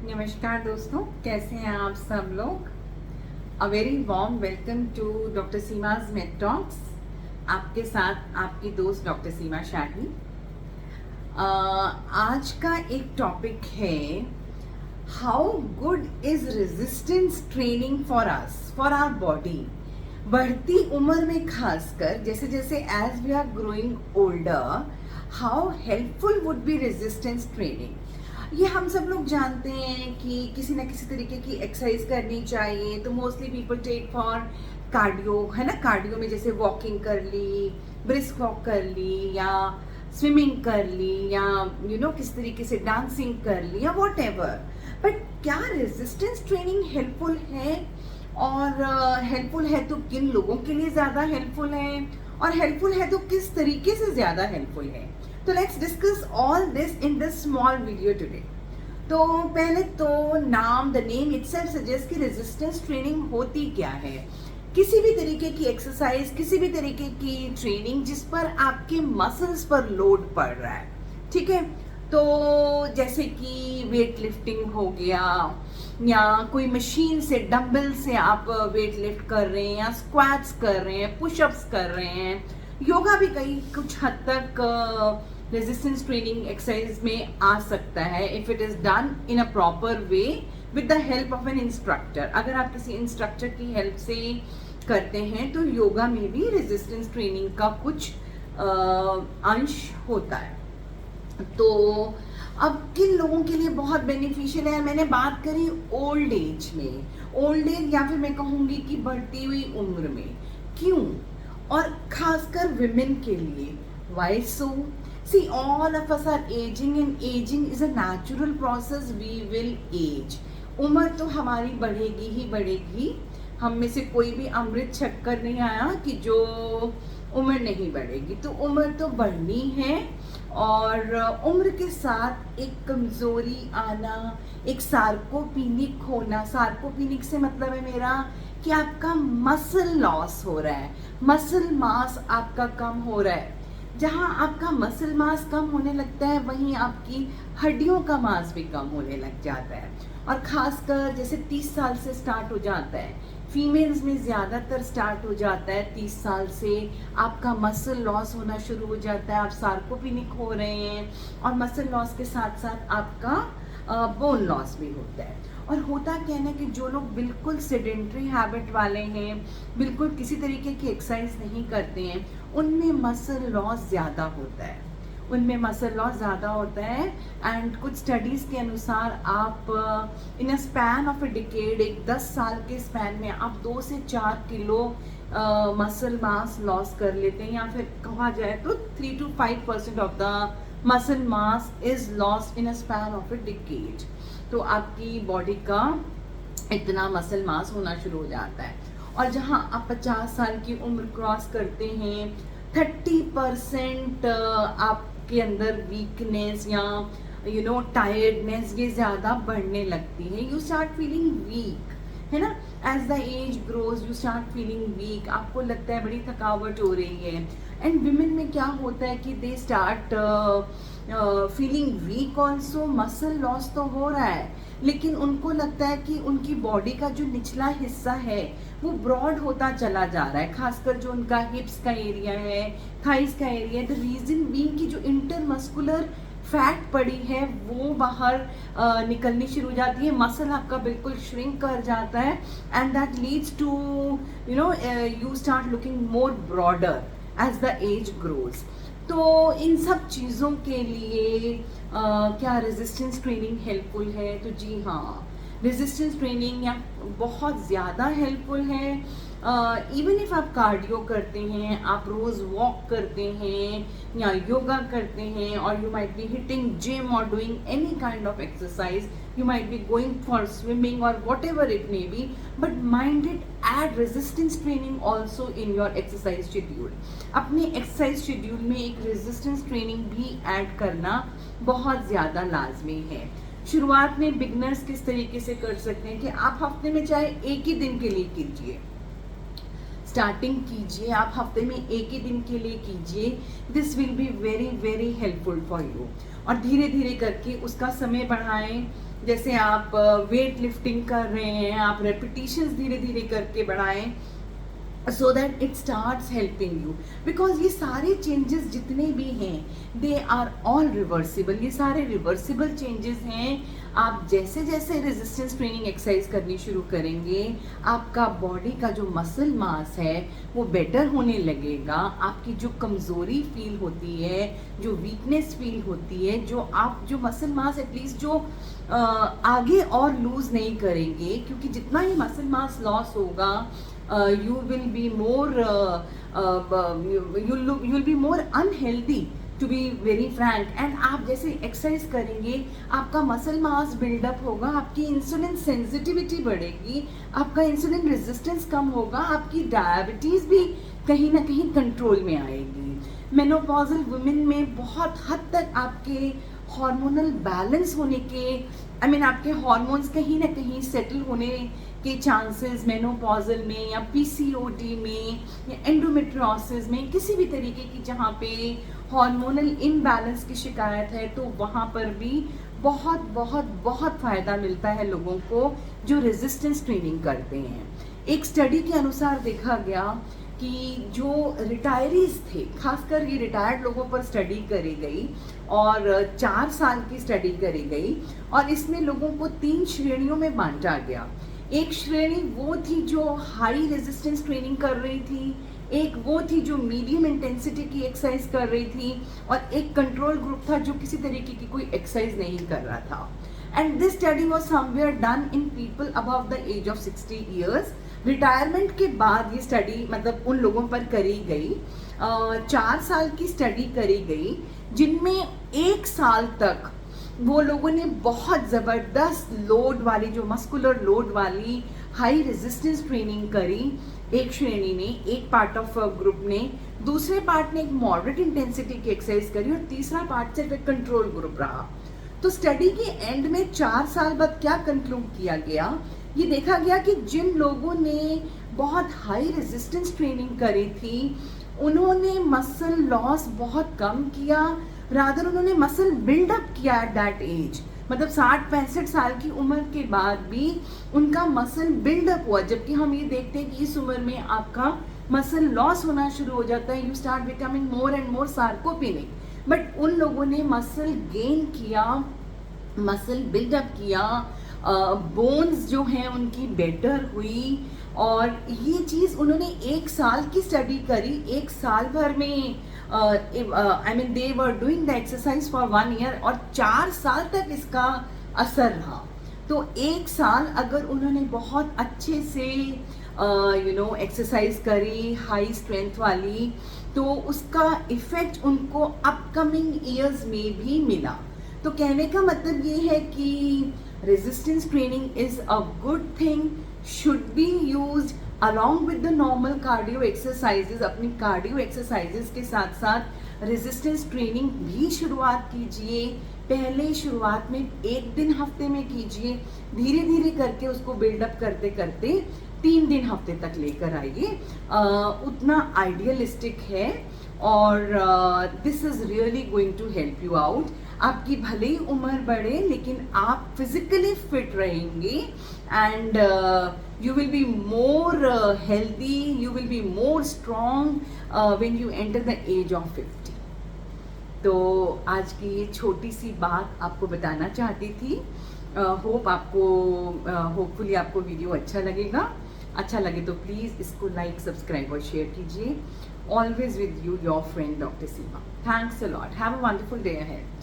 नमस्कार दोस्तों, कैसे हैं आप सब लोग। A very warm welcome to doctor Seema's med talks. आपके साथ आपकी दोस्त डॉक्टर सीमा शाही। आज का एक टॉपिक है, how good is resistance training for us, for our body. बढ़ती उम्र में खासकर जैसे जैसे as we are growing older, how helpful would be resistance training. ये हम सब लोग जानते हैं कि किसी ना किसी तरीके की एक्सरसाइज करनी चाहिए, तो mostly people take for cardio, है ना। कार्डियो में जैसे वॉकिंग कर ली, ब्रिस्क वॉक कर ली, या स्विमिंग कर ली, या किस तरीके से डांसिंग कर ली, या वॉट एवर। बट क्या रेजिस्टेंस ट्रेनिंग हेल्पफुल है, और हेल्पफुल है तो किन लोगों के लिए ज़्यादा हेल्पफुल है, और हेल्पफुल है तो किस तरीके से ज़्यादा हेल्पफुल है। तो let's discuss all this in this small video today. तो पहले तो द नेम इटसेल्फ सजेस्ट कि रेजिस्टेंस ट्रेनिंग होती क्या है। किसी भी तरीके की एक्सरसाइज, किसी भी तरीके की ट्रेनिंग जिस पर आपके मसल्स पर लोड पड़ रहा है, ठीक है। तो जैसे कि वेट लिफ्टिंग हो गया, या कोई मशीन से, डंबल से आप वेट लिफ्ट कर रहे हैं, या स्क्वाट्स कर रहे हैं, पुशअप्स कर रहे हैं। योगा भी कई कुछ हद तक रेजिस्टेंस ट्रेनिंग एक्सरसाइज में आ सकता है, if it is done in a proper way with the help of N instructor. अगर आप किसी इंस्ट्रक्टर की हेल्प से करते हैं तो योगा में भी रेजिस्टेंस ट्रेनिंग का कुछ अंश होता है। तो अब किन लोगों के लिए बहुत बेनिफिशियल है। मैंने बात करी ओल्ड एज में, ओल्ड एज या फिर मैं कहूँगी कि बढ़ती हुई उम्र में। क्यों? और खासकर विमेन के लिए। Why so? See, all of us are aging, and aging is a natural process. We will age. उम्र तो हमारी बढ़ेगी ही बढ़ेगी। हम में से कोई भी अमृत छक्कर नहीं आया कि जो उम्र नहीं बढ़ेगी। तो उम्र तो बढ़नी है, और उम्र के साथ एक कमज़ोरी आना, एक सार्कोपीनिक होना। सार्कोपीनिक से मतलब है मेरा कि आपका मसल लॉस हो रहा है, मसल मास आपका कम हो रहा है। जहाँ आपका मसल मास कम होने लगता है, वहीं आपकी हड्डियों का मास भी कम होने लग जाता है। और ख़ासकर जैसे 30 साल से स्टार्ट हो जाता है, फीमेल्स में ज़्यादातर स्टार्ट हो जाता है 30 साल से। आपका मसल लॉस होना शुरू हो जाता है, आप सार्कोपिनिक हो रहे हैं, और मसल लॉस के साथ साथ आपका बोन लॉस भी होता है। और होता क्या है ना कि जो लोग बिल्कुल सेडेंट्री हैबिट वाले हैं, बिल्कुल किसी तरीके की एक्सरसाइज नहीं करते हैं, उनमें मसल लॉस ज़्यादा होता है, उनमें मसल लॉस ज़्यादा होता है। एंड कुछ स्टडीज़ के अनुसार आप in a span of a decade, एक 10 साल के स्पैन में आप 2 से 4 किलो मसल मास लॉस कर लेते हैं, या फिर कहा जाए तो 3 to 5% of the muscle mass is lost in a span of a decade. तो आपकी बॉडी का इतना मसल मास होना शुरू हो जाता है। और जहाँ आप 50 साल की उम्र क्रॉस करते हैं, 30% आपके अंदर वीकनेस या टायर्डनेस ये ज़्यादा बढ़ने लगती है। यू स्टार्ट फीलिंग वीक, है ना। As the age grows you start feeling weak, आपको लगता है बड़ी थकावट हो रही है। एंड विमेन में क्या होता है कि they start feeling weak also. Muscle loss तो हो रहा है, लेकिन उनको लगता है कि उनकी बॉडी का जो निचला हिस्सा है वो ब्रॉड होता चला जा रहा है, खासकर जो उनका हिप्स का एरिया है, थाइस का एरिया है। द रीजन बीइंग कि जो इंटरमस्कुलर फैट पड़ी है वो बाहर निकलनी शुरू हो जाती है, मसल आपका बिल्कुल श्रिंक कर जाता है, and that leads to you start looking more broader as the age grows. तो इन सब चीज़ों के लिए क्या रेजिस्टेंस ट्रेनिंग हेल्पफुल है? तो जी हाँ, रेजिस्टेंस ट्रेनिंग या बहुत ज़्यादा हेल्पफुल है। इवन इफ आप कार्डियो करते हैं, आप रोज़ वॉक करते हैं, या योगा करते हैं, और you might be hitting gym और doing any kind of exercise, you might be going for swimming or whatever it may be, but mind it, add resistance training also in your exercise schedule. अपने exercise schedule में एक resistance training भी add करना बहुत ज़्यादा लाजमी है। शुरुआत में बिगनर्स किस तरीके से कर सकते हैं कि आप हफ्ते में चाहे एक ही दिन के लिए कीजिए, स्टार्टिंग कीजिए, आप हफ्ते में एक ही दिन के लिए कीजिए। This will be very very helpful for you. और धीरे धीरे करके उसका समय बढ़ाएं, जैसे आप वेट लिफ्टिंग कर रहे हैं, आप रेपिटेशंस धीरे धीरे करके बढ़ाएं, so that it starts helping you, because ये सारे changes जितने भी हैं they are all reversible, ये सारे reversible changes हैं। आप जैसे जैसे रेजिस्टेंस ट्रेनिंग एक्सरसाइज करनी शुरू करेंगे, आपका बॉडी का जो मसल मास है वो बेटर होने लगेगा, आपकी जो कमज़ोरी फील होती है, जो वीकनेस फील होती है, जो मसल मास एटलीस्ट जो आगे और लूज नहीं करेंगे, क्योंकि जितना ही मसल मास लॉस होगा you will be more you'll be more unhealthy, to be very frank। and आप जैसे एक्सरसाइज करेंगे आपका मसल मास बिल्डअप होगा, आपकी इंसुलिन सेंसिटिविटी बढ़ेगी, आपका इंसुलिन रेजिस्टेंस कम होगा, आपकी डायबिटीज़ भी कहीं ना कहीं कंट्रोल में आएगी। मेनोपॉजल वुमेन में बहुत हद तक आपके हार्मोनल बैलेंस होने के आपके हार्मोन्स कहीं ना कहीं सेटल होने के चांसेस मेनोपॉजल में या पीसीओडी में या एंडोमेट्रियोसिस में, किसी भी तरीके की जहाँ पे हार्मोनल इम्बैलेंस की शिकायत है, तो वहाँ पर भी बहुत बहुत बहुत फ़ायदा मिलता है लोगों को जो रेजिस्टेंस ट्रेनिंग करते हैं। एक स्टडी के अनुसार देखा गया कि जो रिटायरीज थे, खासकर ये रिटायर्ड लोगों पर स्टडी करी गई और 4 साल की स्टडी करी गई, और इसमें लोगों को 3 श्रेणियों में बांटा गया। एक श्रेणी वो थी जो हाई रेजिस्टेंस ट्रेनिंग कर रही थी, एक वो थी जो मीडियम इंटेंसिटी की एक्सरसाइज कर रही थी, और एक कंट्रोल ग्रुप था जो किसी तरीके की कोई एक्सरसाइज नहीं कर रहा था। And this study was somewhere done in people above the age of 60 years. Retirement के बाद ये स्टडी उन लोगों पर करी गई, 4 साल की स्टडी करी गई, जिनमें 1 साल तक वो लोगों ने बहुत ज़बरदस्त लोड वाली, जो मस्कुलर लोड वाली हाई रेजिस्टेंस ट्रेनिंग करी। एक श्रेणी ने, एक पार्ट ऑफ ग्रुप ने, दूसरे पार्ट ने एक मॉडरेट इंटेंसिटी की एक्सरसाइज करी, और तीसरा पार्ट सिर्फ एक कंट्रोल ग्रुप रहा। तो स्टडी के एंड में 4 साल बाद क्या कंक्लूड किया गया, ये देखा गया कि जिन लोगों ने बहुत हाई रेजिस्टेंस ट्रेनिंग करी थी उन्होंने मसल लॉस बहुत कम किया, रादर उन्होंने मसल बिल्डअप किया एट दैट एज। 60-65 साल की उम्र के बाद भी उनका मसल बिल्डअप हुआ, जबकि हम ये देखते हैं कि इस उम्र में आपका मसल लॉस होना शुरू हो जाता है, you start becoming more and more sarcopenic. But उन लोगों ने मसल गेन किया, मसल बिल्डअप किया, बोन्स जो हैं उनकी बेटर हुई, और ये चीज़ उन्होंने 1 साल की स्टडी करी। 1 साल भर में they were doing the exercise for 1 year, और 4 साल तक इसका असर रहा। तो 1 साल अगर उन्होंने बहुत अच्छे से एक्सरसाइज करी हाई स्ट्रेंथ वाली, तो उसका इफेक्ट उनको अपकमिंग ईयर्स में भी मिला। तो कहने का मतलब ये है कि resistance training is a good thing, should be used along with the normal cardio exercises. अपनी कार्डियो एक्सरसाइजेज के साथ साथ रेजिस्टेंस ट्रेनिंग भी शुरुआत कीजिए। पहले शुरुआत में 1 दिन हफ्ते में कीजिए, धीरे धीरे करके उसको बिल्डअप करते करते 3 दिन हफ्ते तक लेकर आइए, उतना आइडियलिस्टिक है, और this is really going to help you out. आपकी भले ही उम्र बढ़े लेकिन आप फिजिकली फिट रहेंगे, and you will be more healthy, you will be more strong when you enter the age of 50। तो आज की ये छोटी सी बात आपको बताना चाहती थी। होपफुली आपको वीडियो अच्छा लगेगा। अच्छा लगे तो प्लीज़ इसको लाइक, सब्सक्राइब और शेयर कीजिए। Always with you, your friend doctor Seema. Thanks a lot. Have a wonderful day ahead.